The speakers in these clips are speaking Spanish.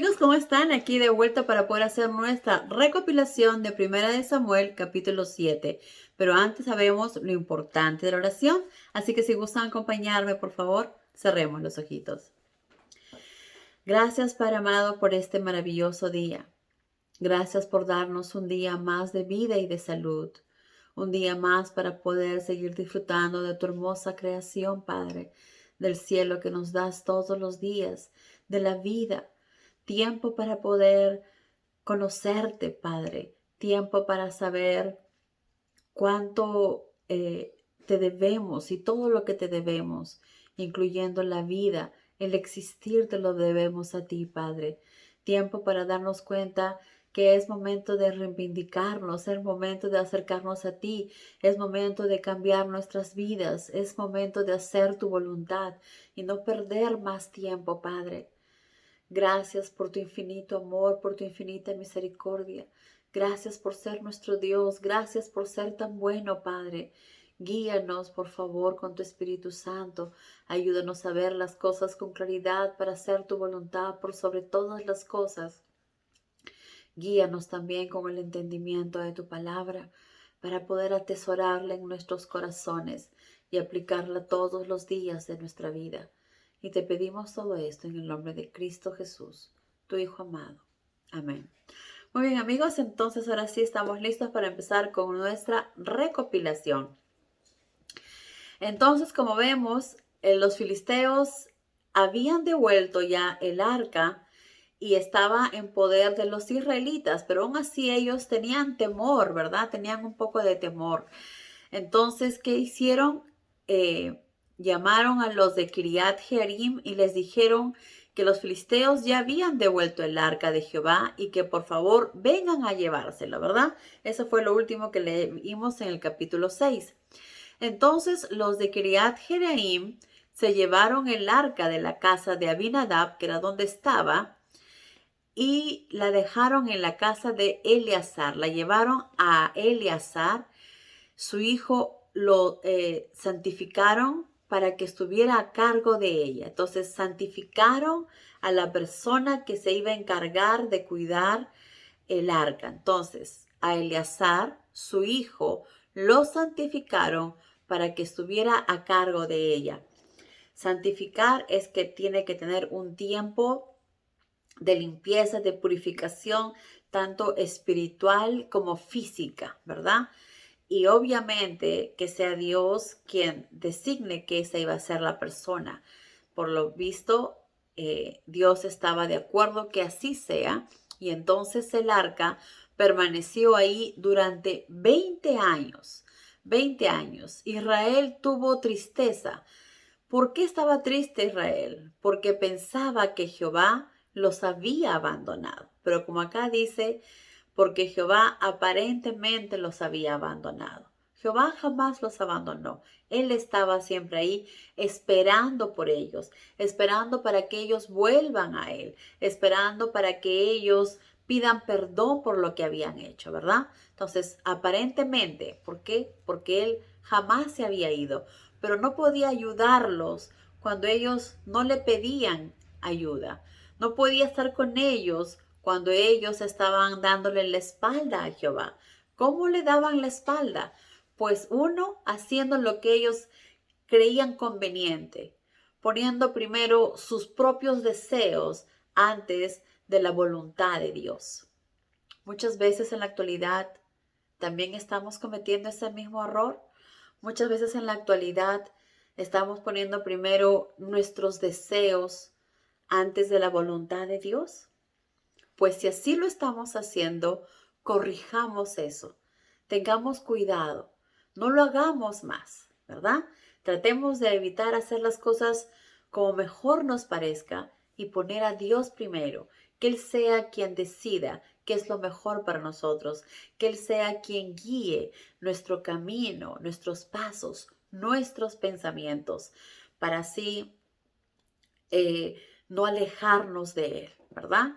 amigos, ¿cómo están? Aquí de vuelta para poder hacer nuestra recopilación de Primera de Samuel, capítulo 7. Pero antes sabemos lo importante de la oración, así que si gustan acompañarme, por favor, cerremos los ojitos. Gracias, Padre amado, por este maravilloso día. Gracias por darnos un día más de vida y de salud. Un día más para poder seguir disfrutando de tu hermosa creación, Padre, del cielo que nos das todos los días, de la vida. Tiempo para poder conocerte, Padre. Tiempo para saber cuánto te debemos y todo lo que te debemos, incluyendo la vida, el existir te lo debemos a ti, Padre. Tiempo para darnos cuenta que es momento de reivindicarnos, es momento de acercarnos a ti, es momento de cambiar nuestras vidas, es momento de hacer tu voluntad y no perder más tiempo, Padre. Gracias por tu infinito amor, por tu infinita misericordia. Gracias por ser nuestro Dios. Gracias por ser tan bueno, Padre. Guíanos, por favor, con tu Espíritu Santo. Ayúdanos a ver las cosas con claridad para hacer tu voluntad por sobre todas las cosas. Guíanos también con el entendimiento de tu palabra para poder atesorarla en nuestros corazones y aplicarla todos los días de nuestra vida. Y te pedimos todo esto en el nombre de Cristo Jesús, tu Hijo amado. Amén. Muy bien, amigos, entonces ahora sí estamos listos para empezar con nuestra recopilación. Entonces, como vemos, los filisteos habían devuelto ya el arca y estaba en poder de los israelitas, pero aún así ellos tenían temor, ¿verdad? Tenían un poco de temor. Entonces, ¿qué hicieron? Llamaron a los de Kiriat Jearim y les dijeron que los filisteos ya habían devuelto el arca de Jehová y que por favor vengan a llevárselo, ¿verdad? Eso fue lo último que leímos en el capítulo 6. Entonces los de Kiriat Jearim se llevaron el arca de la casa de Abinadab, que era donde estaba, y la dejaron en la casa de Eleazar. La llevaron a Eleazar. Su hijo lo santificaron para que estuviera a cargo de ella. Entonces santificaron a la persona que se iba a encargar de cuidar el arca. Entonces a Eleazar, su hijo, lo santificaron para que estuviera a cargo de ella. Santificar es que tiene que tener un tiempo de limpieza, de purificación, tanto espiritual como física, ¿verdad? Y obviamente que sea Dios quien designe que esa iba a ser la persona. Por lo visto, Dios estaba de acuerdo que así sea, y entonces el arca permaneció ahí durante 20 años. 20 años. Israel tuvo tristeza. ¿Por qué estaba triste Israel? Porque pensaba que Jehová los había abandonado. Pero como acá dice, porque Jehová aparentemente los había abandonado. Jehová jamás los abandonó. Él estaba siempre ahí esperando por ellos, esperando para que ellos vuelvan a Él, esperando para que ellos pidan perdón por lo que habían hecho, ¿verdad? Entonces, aparentemente, ¿por qué? Porque Él jamás se había ido, pero no podía ayudarlos cuando ellos no le pedían ayuda. No podía estar con ellos cuando ellos estaban dándole la espalda a Jehová. ¿Cómo le daban la espalda? Pues uno, haciendo lo que ellos creían conveniente, poniendo primero sus propios deseos antes de la voluntad de Dios. Muchas veces en la actualidad también estamos cometiendo ese mismo error. Muchas veces en la actualidad estamos poniendo primero nuestros deseos antes de la voluntad de Dios. Pues si así lo estamos haciendo, corrijamos eso. Tengamos cuidado. No lo hagamos más, ¿verdad? Tratemos de evitar hacer las cosas como mejor nos parezca y poner a Dios primero. Que Él sea quien decida qué es lo mejor para nosotros. Que Él sea quien guíe nuestro camino, nuestros pasos, nuestros pensamientos, para así no alejarnos de Él, ¿verdad?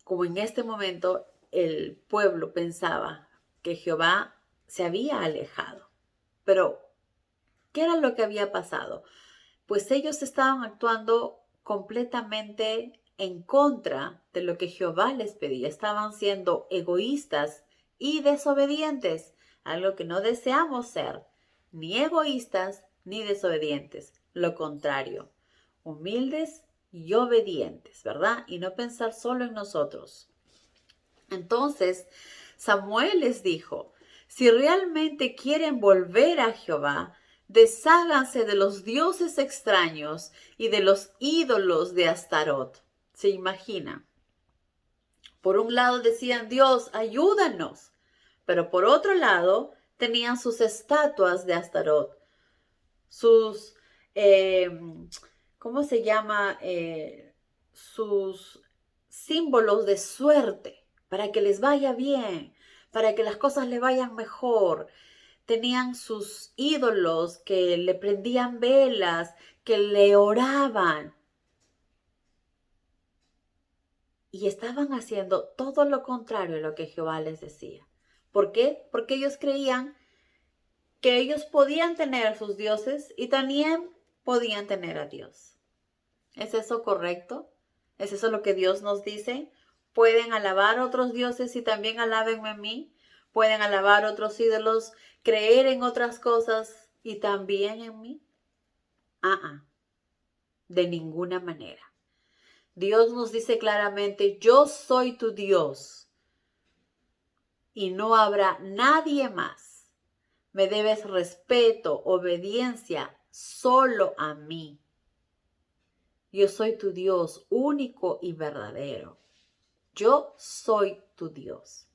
Como en este momento el pueblo pensaba que Jehová se había alejado. Pero, ¿qué era lo que había pasado? Pues ellos estaban actuando completamente en contra de lo que Jehová les pedía. Estaban siendo egoístas y desobedientes, algo que no deseamos ser, ni egoístas ni desobedientes. Lo contrario, humildes y obedientes, ¿verdad? Y no pensar solo en nosotros. Entonces, Samuel les dijo, si realmente quieren volver a Jehová, desháganse de los dioses extraños y de los ídolos de Astarot. ¿Se imagina? Por un lado decían, Dios, ayúdanos. Pero por otro lado, tenían sus estatuas de Astarot, sus, eh, ¿cómo se llama? Sus símbolos de suerte, para que les vaya bien, para que las cosas les vayan mejor. Tenían sus ídolos que le prendían velas, que le oraban. Y estaban haciendo todo lo contrario a lo que Jehová les decía. ¿Por qué? Porque ellos creían que ellos podían tener sus dioses y también podían tener a Dios. ¿Es eso correcto? ¿Es eso lo que Dios nos dice? ¿Pueden alabar a otros dioses y también alábenme a mí? ¿Pueden alabar a otros ídolos, creer en otras cosas y también en mí? De ninguna manera. Dios nos dice claramente, yo soy tu Dios y no habrá nadie más. Me debes respeto, obediencia solo a mí. Yo soy tu Dios único y verdadero. Yo soy tu Dios.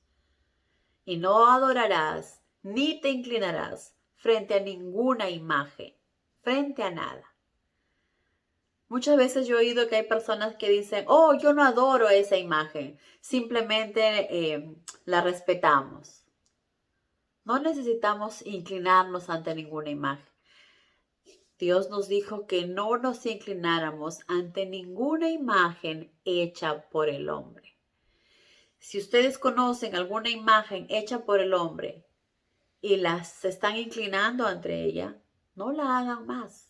Y no adorarás ni te inclinarás frente a ninguna imagen, frente a nada. Muchas veces yo he oído que hay personas que dicen, oh, yo no adoro esa imagen, simplemente la respetamos. No necesitamos inclinarnos ante ninguna imagen. Dios nos dijo que no nos inclináramos ante ninguna imagen hecha por el hombre. Si ustedes conocen alguna imagen hecha por el hombre y las están inclinando ante ella, no la hagan más.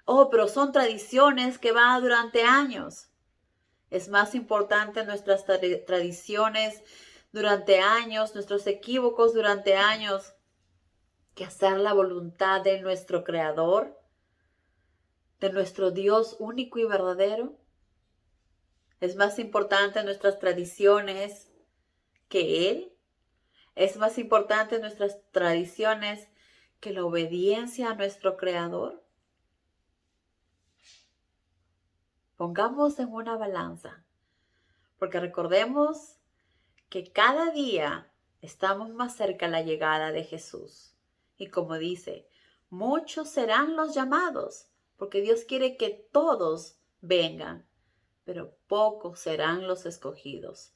Oh, pero son tradiciones que van durante años. Es más importante nuestras tradiciones durante años, nuestros equívocos durante años, que hacer la voluntad de nuestro Creador, de nuestro Dios único y verdadero. Es más importante nuestras tradiciones que Él. Es más importante nuestras tradiciones que la obediencia a nuestro Creador. Pongamos en una balanza, porque recordemos que cada día estamos más cerca de la llegada de Jesús. Y como dice, muchos serán los llamados, porque Dios quiere que todos vengan, pero pocos serán los escogidos.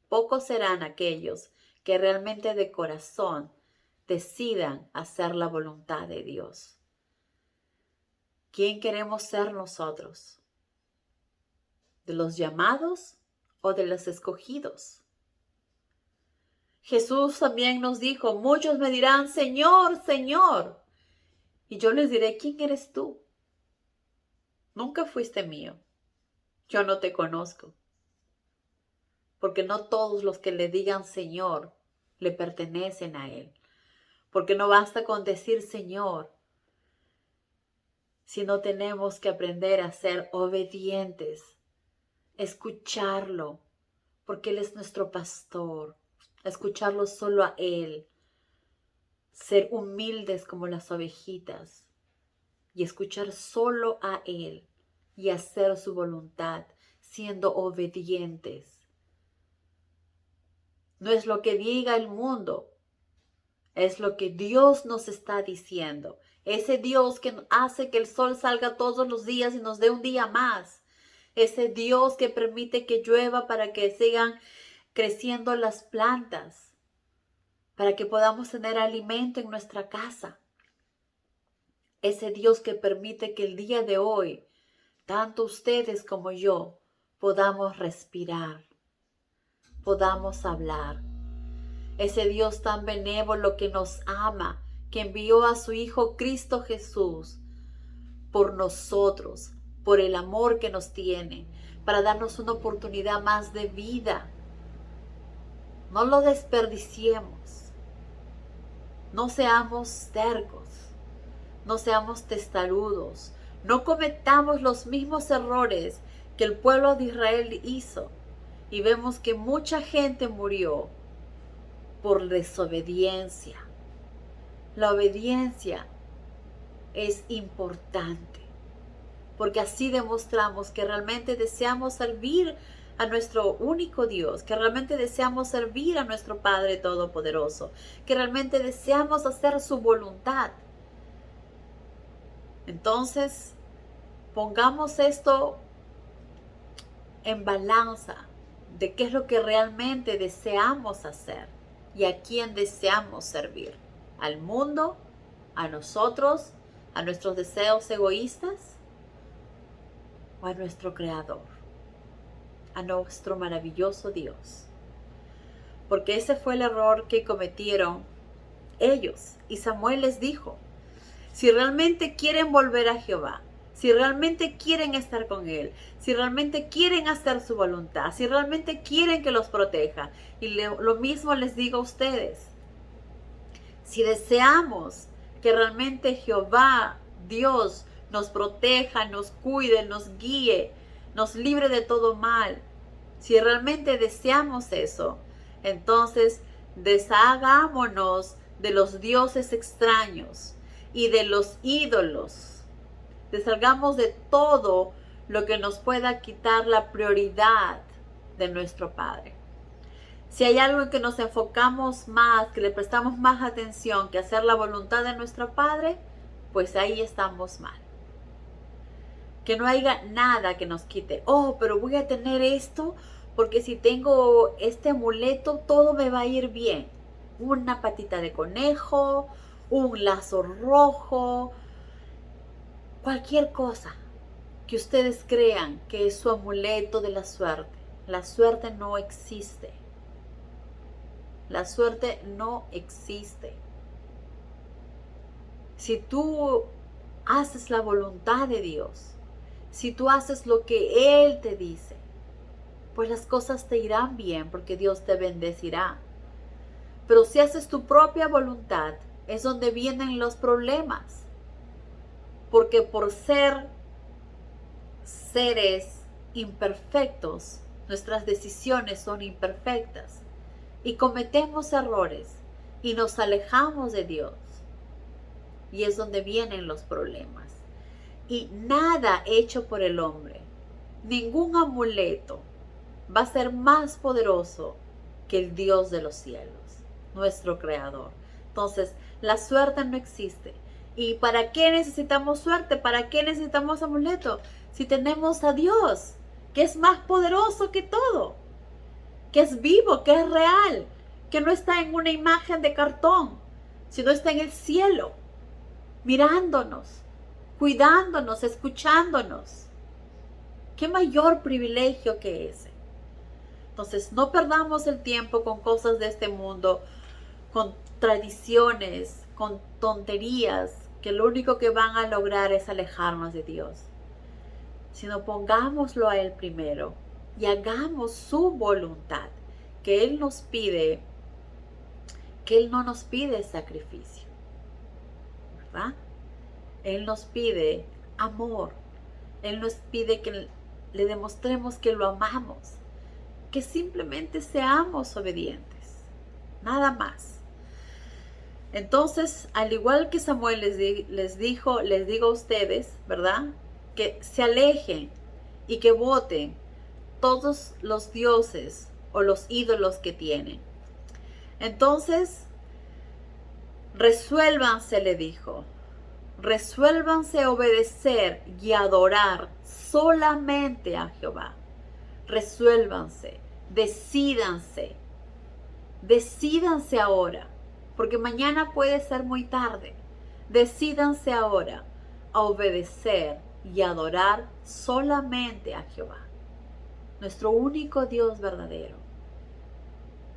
Pocos serán aquellos que realmente de corazón decidan hacer la voluntad de Dios. ¿Quién queremos ser nosotros? ¿De los llamados o de los escogidos? Jesús también nos dijo, muchos me dirán, Señor, Señor. Y yo les diré, ¿quién eres tú? Nunca fuiste mío. Yo no te conozco. Porque no todos los que le digan Señor le pertenecen a Él. Porque no basta con decir Señor, sino tenemos que aprender a ser obedientes, escucharlo, porque Él es nuestro pastor, escucharlo solo a Él, ser humildes como las ovejitas y escuchar solo a Él y hacer su voluntad, siendo obedientes. No es lo que diga el mundo, es lo que Dios nos está diciendo. Ese Dios que hace que el sol salga todos los días y nos dé un día más. Ese Dios que permite que llueva para que sigan creciendo las plantas, para que podamos tener alimento en nuestra casa. Ese Dios que permite que el día de hoy, tanto ustedes como yo, podamos respirar, podamos hablar. Ese Dios tan benévolo que nos ama, que envió a su Hijo Cristo Jesús por nosotros, por el amor que nos tiene, para darnos una oportunidad más de vida. No lo desperdiciemos. No seamos tercos. No seamos testarudos. No cometamos los mismos errores que el pueblo de Israel hizo. Y vemos que mucha gente murió por desobediencia. La obediencia es importante, porque así demostramos que realmente deseamos servir a nuestro único Dios, que realmente deseamos servir a nuestro Padre Todopoderoso, que realmente deseamos hacer su voluntad. Entonces, pongamos esto en balanza de qué es lo que realmente deseamos hacer y a quién deseamos servir. ¿Al mundo? ¿A nosotros? ¿A nuestros deseos egoístas? ¿O a nuestro Creador? A nuestro maravilloso Dios. Porque ese fue el error que cometieron ellos. Y Samuel les dijo, si realmente quieren volver a Jehová, si realmente quieren estar con Él, si realmente quieren hacer su voluntad, si realmente quieren que los proteja, y lo mismo les digo a ustedes, si deseamos que realmente Jehová, Dios, nos proteja, nos cuide, nos guíe, nos libre de todo mal, si realmente deseamos eso, entonces deshagámonos de los dioses extraños y de los ídolos. Deshalgamos de todo lo que nos pueda quitar la prioridad de nuestro Padre. Si hay algo en que nos enfocamos más, que le prestamos más atención que hacer la voluntad de nuestro Padre, pues ahí estamos mal. Que no haya nada que nos quite. Oh, pero voy a tener esto porque si tengo este amuleto todo me va a ir bien. Una patita de conejo, un lazo rojo, cualquier cosa que ustedes crean que es su amuleto de la suerte. La suerte no existe. La suerte no existe. Si tú haces la voluntad de Dios, si tú haces lo que Él te dice, pues las cosas te irán bien porque Dios te bendecirá. Pero si haces tu propia voluntad, es donde vienen los problemas. Porque por ser seres imperfectos, nuestras decisiones son imperfectas y cometemos errores y nos alejamos de Dios. Y es donde vienen los problemas. Y nada hecho por el hombre, ningún amuleto va a ser más poderoso que el Dios de los cielos, nuestro Creador. Entonces, la suerte no existe. ¿Y para qué necesitamos suerte? ¿Para qué necesitamos amuleto? Si tenemos a Dios, que es más poderoso que todo, que es vivo, que es real, que no está en una imagen de cartón, sino está en el cielo, mirándonos, cuidándonos, escuchándonos. ¿Qué mayor privilegio que ese? Entonces, no perdamos el tiempo con cosas de este mundo, con tradiciones, con tonterías, que lo único que van a lograr es alejarnos de Dios. Sino pongámoslo a Él primero y hagamos su voluntad, que Él nos pide, que Él no nos pide sacrificio, ¿verdad? Él nos pide amor, Él nos pide que le demostremos que lo amamos, que simplemente seamos obedientes, nada más. Entonces, al igual que Samuel les digo a ustedes, ¿verdad? Que se alejen y que voten todos los dioses o los ídolos que tienen. Entonces, resuélvanse, le dijo, resuélvanse a obedecer y adorar solamente a Jehová. Resuélvanse, decídanse ahora, porque mañana puede ser muy tarde. Decídanse ahora a obedecer y adorar solamente a Jehová, nuestro único Dios verdadero.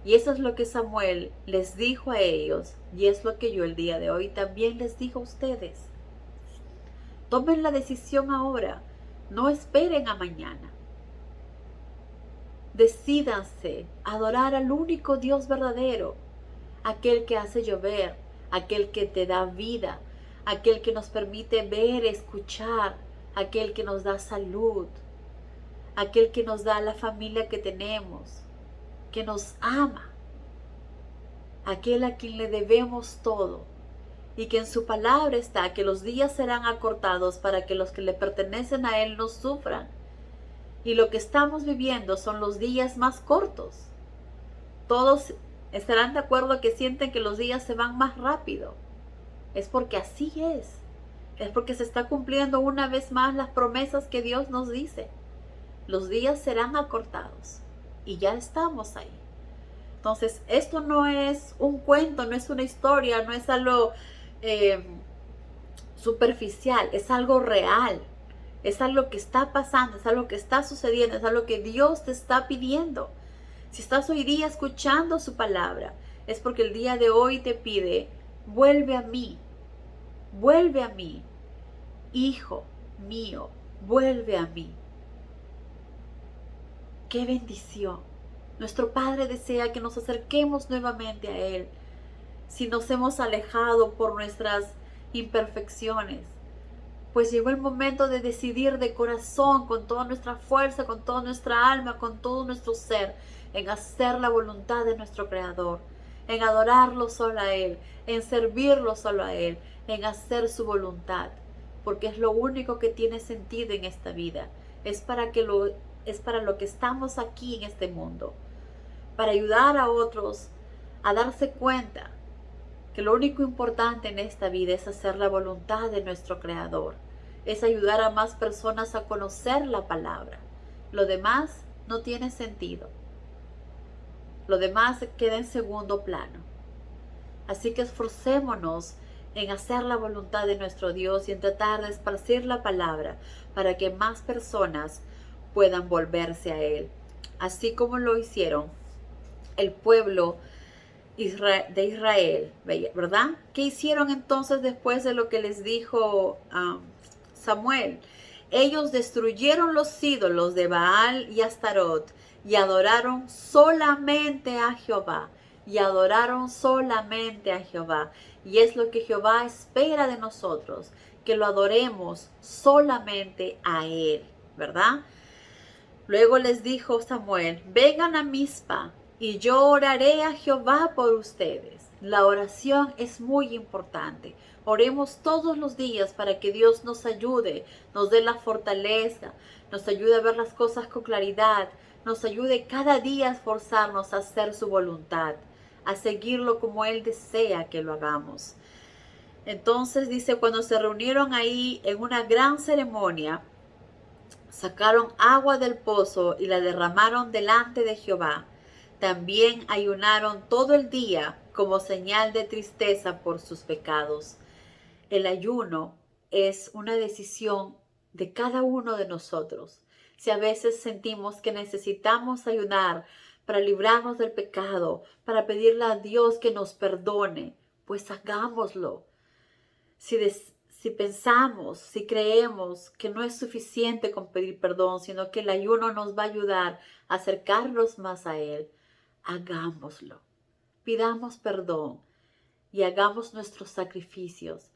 Y eso es lo que Samuel les dijo a ellos, y es lo que yo el día de hoy también les digo a ustedes. Tomen la decisión ahora, no esperen a mañana. Decídanse a adorar al único Dios verdadero, aquel que hace llover, aquel que te da vida, aquel que nos permite ver, escuchar, aquel que nos da salud, aquel que nos da la familia que tenemos, que nos ama, aquel a quien le debemos todo y que en su palabra está que los días serán acortados para que los que le pertenecen a Él no sufran. Y lo que estamos viviendo son los días más cortos. Todos estarán de acuerdo que sienten que los días se van más rápido. Es porque así es. Es porque se está cumpliendo una vez más las promesas que Dios nos dice. Los días serán acortados y ya estamos ahí. Entonces, esto no es un cuento, no es una historia, no es algo superficial, es algo real. Es algo que está pasando, es algo que está sucediendo, es algo que Dios te está pidiendo. Si estás hoy día escuchando su palabra, es porque el día de hoy te pide, vuelve a mí, hijo mío, vuelve a mí. ¡Qué bendición! Nuestro Padre desea que nos acerquemos nuevamente a Él. Si nos hemos alejado por nuestras imperfecciones, pues llegó el momento de decidir de corazón, con toda nuestra fuerza, con toda nuestra alma, con todo nuestro ser, en hacer la voluntad de nuestro Creador, en adorarlo solo a Él, en servirlo solo a Él, en hacer su voluntad, porque es lo único que tiene sentido en esta vida. Es para lo que estamos aquí en este mundo, para ayudar a otros a darse cuenta que lo único importante en esta vida es hacer la voluntad de nuestro Creador, es ayudar a más personas a conocer la palabra. Lo demás no tiene sentido. Lo demás queda en segundo plano. Así que esforcémonos en hacer la voluntad de nuestro Dios y en tratar de esparcir la palabra para que más personas puedan volverse a Él, así como lo hicieron el pueblo de Israel, ¿verdad? ¿Qué hicieron entonces después de lo que les dijo Samuel? Ellos destruyeron los ídolos de Baal y Astarot y adoraron solamente a Jehová. Y adoraron solamente a Jehová. Y es lo que Jehová espera de nosotros, que lo adoremos solamente a Él, ¿verdad? Luego les dijo Samuel, vengan a Mizpa y yo oraré a Jehová por ustedes. La oración es muy importante. Oremos todos los días para que Dios nos ayude, nos dé la fortaleza, nos ayude a ver las cosas con claridad, nos ayude cada día a esforzarnos a hacer su voluntad, a seguirlo como Él desea que lo hagamos. Entonces dice, cuando se reunieron ahí en una gran ceremonia, sacaron agua del pozo y la derramaron delante de Jehová. También ayunaron todo el día como señal de tristeza por sus pecados. El ayuno es una decisión de cada uno de nosotros. Si a veces sentimos que necesitamos ayunar para librarnos del pecado, para pedirle a Dios que nos perdone, pues hagámoslo. Si pensamos, si creemos que no es suficiente con pedir perdón, sino que el ayuno nos va a ayudar a acercarnos más a Él, hagámoslo. Pidamos perdón y hagamos nuestros sacrificios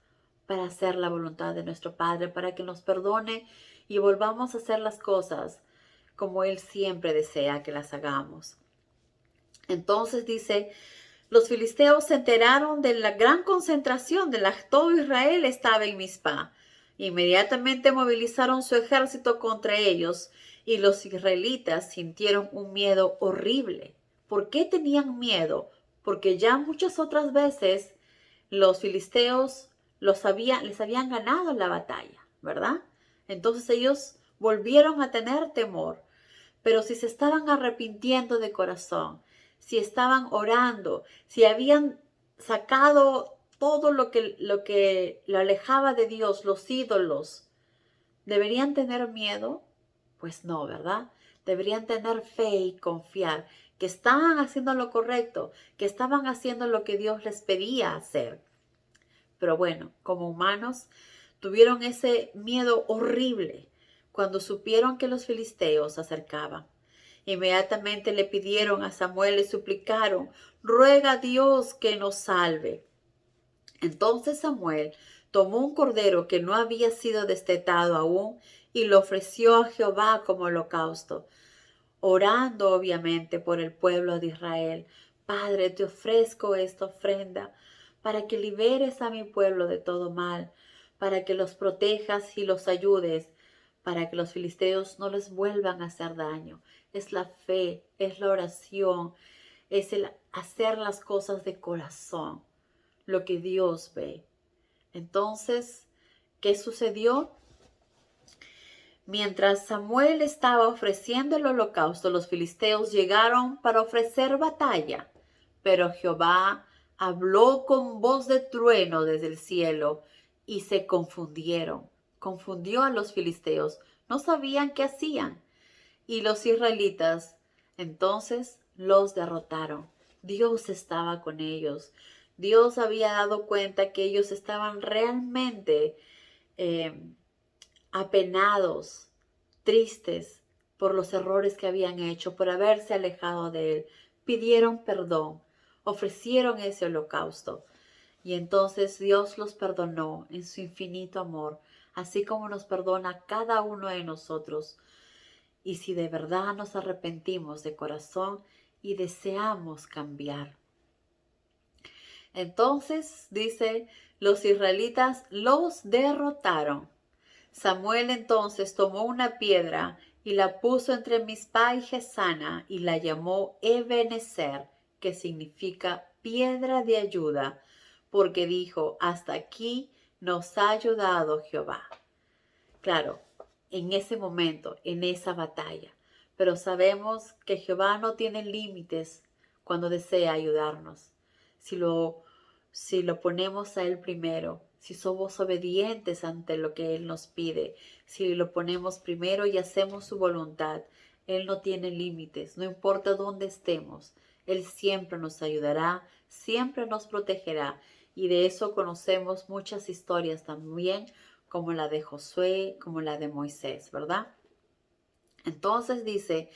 para hacer la voluntad de nuestro Padre, para que nos perdone y volvamos a hacer las cosas como Él siempre desea que las hagamos. Entonces dice, los filisteos se enteraron de la gran concentración de todo Israel estaba en Mizpa. Inmediatamente movilizaron su ejército contra ellos y los israelitas sintieron un miedo horrible. ¿Por qué tenían miedo? Porque ya muchas otras veces los filisteos les habían ganado la batalla, ¿verdad? Entonces ellos volvieron a tener temor. Pero si se estaban arrepintiendo de corazón, si estaban orando, si habían sacado todo lo que lo alejaba de Dios, los ídolos, ¿deberían tener miedo? Pues no, ¿verdad? Deberían tener fe y confiar que estaban haciendo lo correcto, que estaban haciendo lo que Dios les pedía hacer. Pero bueno, como humanos, tuvieron ese miedo horrible cuando supieron que los filisteos se acercaban. Inmediatamente le pidieron a Samuel, le suplicaron, ruega a Dios que nos salve. Entonces Samuel tomó un cordero que no había sido destetado aún y lo ofreció a Jehová como holocausto, orando obviamente por el pueblo de Israel. Padre, te ofrezco esta ofrenda para que liberes a mi pueblo de todo mal, para que los protejas y los ayudes, para que los filisteos no les vuelvan a hacer daño. Es la fe, es la oración, es el hacer las cosas de corazón, lo que Dios ve. Entonces, ¿qué sucedió? Mientras Samuel estaba ofreciendo el holocausto, los filisteos llegaron para ofrecer batalla, pero Jehová habló con voz de trueno desde el cielo y se confundieron. Confundió a los filisteos, no sabían qué hacían. Y los israelitas entonces los derrotaron. Dios estaba con ellos. Dios había dado cuenta que ellos estaban realmente eh, apenados, tristes por los errores que habían hecho, por haberse alejado de Él. Pidieron perdón, ofrecieron ese holocausto. Y entonces Dios los perdonó en su infinito amor, así como nos perdona a cada uno de nosotros. Y si de verdad nos arrepentimos de corazón y deseamos cambiar. Entonces, dice, los israelitas los derrotaron. Samuel entonces tomó una piedra y la puso entre Mizpa y Gesana y la llamó Ebenezer, que significa piedra de ayuda, porque dijo, hasta aquí nos ha ayudado Jehová. Claro, en ese momento, en esa batalla, pero sabemos que Jehová no tiene límites cuando desea ayudarnos. Si lo, si lo ponemos a Él primero, si somos obedientes ante lo que Él nos pide, si lo ponemos primero y hacemos su voluntad, Él no tiene límites, no importa dónde estemos, Él siempre nos ayudará, siempre nos protegerá. Y de eso conocemos muchas historias también, como la de Josué, como la de Moisés, ¿verdad? Entonces dice,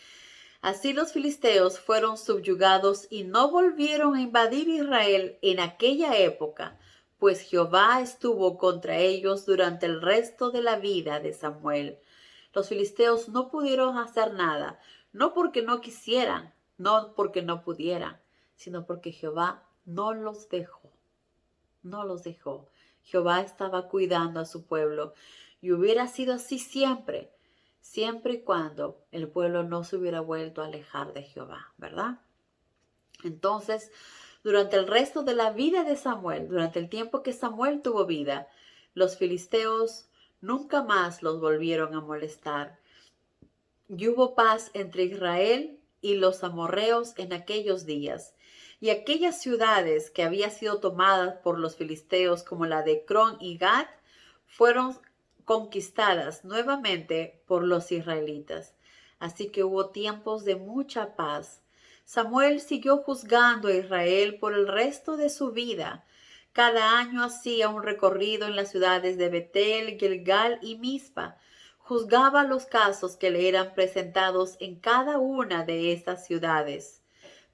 así los filisteos fueron subyugados y no volvieron a invadir Israel en aquella época, pues Jehová estuvo contra ellos durante el resto de la vida de Samuel. Los filisteos no pudieron hacer nada, no porque no quisieran, no porque no pudieran, sino porque Jehová no los dejó, no los dejó. Jehová estaba cuidando a su pueblo y hubiera sido así siempre, siempre y cuando el pueblo no se hubiera vuelto a alejar de Jehová, ¿verdad? Entonces, durante el resto de la vida de Samuel, durante el tiempo que Samuel tuvo vida, los filisteos nunca más los volvieron a molestar. Y hubo paz entre Israel y los amorreos en aquellos días. Y aquellas ciudades que habían sido tomadas por los filisteos, como la de Cron y Gat, fueron conquistadas nuevamente por los israelitas. Así que hubo tiempos de mucha paz. Samuel siguió juzgando a Israel por el resto de su vida. Cada año hacía un recorrido en las ciudades de Betel, Gilgal y Mizpa. Juzgaba los casos que le eran presentados en cada una de estas ciudades,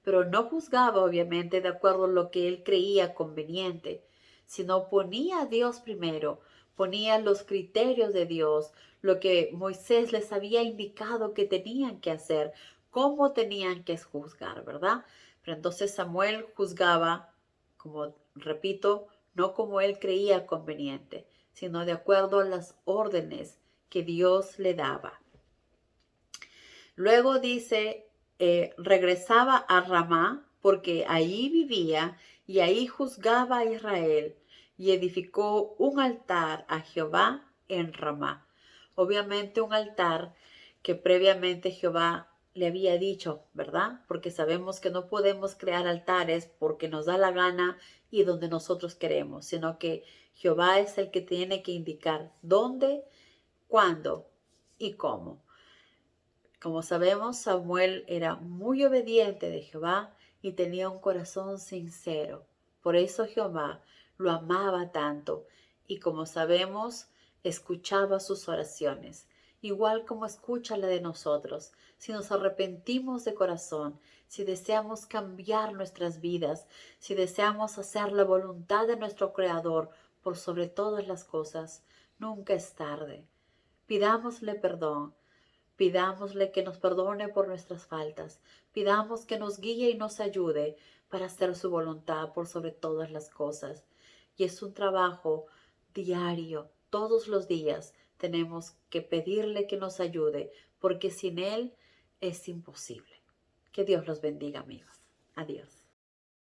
pero no juzgaba obviamente de acuerdo a lo que él creía conveniente, sino ponía a Dios primero, ponía los criterios de Dios, lo que Moisés les había indicado que tenían que hacer, cómo tenían que juzgar, ¿verdad? Pero entonces Samuel juzgaba, como repito, no como él creía conveniente, sino de acuerdo a las órdenes que Dios le daba. Luego dice, regresaba a Ramá porque allí vivía y ahí juzgaba a Israel y edificó un altar a Jehová en Ramá. Obviamente un altar que previamente Jehová le había dicho, ¿verdad? Porque sabemos que no podemos crear altares porque nos da la gana y donde nosotros queremos, sino que Jehová es el que tiene que indicar dónde, cuándo y cómo. Como sabemos, Samuel era muy obediente de Jehová y tenía un corazón sincero. Por eso Jehová lo amaba tanto y como sabemos, escuchaba sus oraciones. igual como escucha la de nosotros. Si nos arrepentimos de corazón, si deseamos cambiar nuestras vidas, si deseamos hacer la voluntad de nuestro Creador por sobre todas las cosas, nunca es tarde. Pidámosle perdón. Pidámosle que nos perdone por nuestras faltas. Pidamos que nos guíe y nos ayude para hacer su voluntad por sobre todas las cosas. Y es un trabajo diario, todos los días tenemos que pedirle que nos ayude, porque sin Él es imposible. Que Dios los bendiga, amigos. Adiós.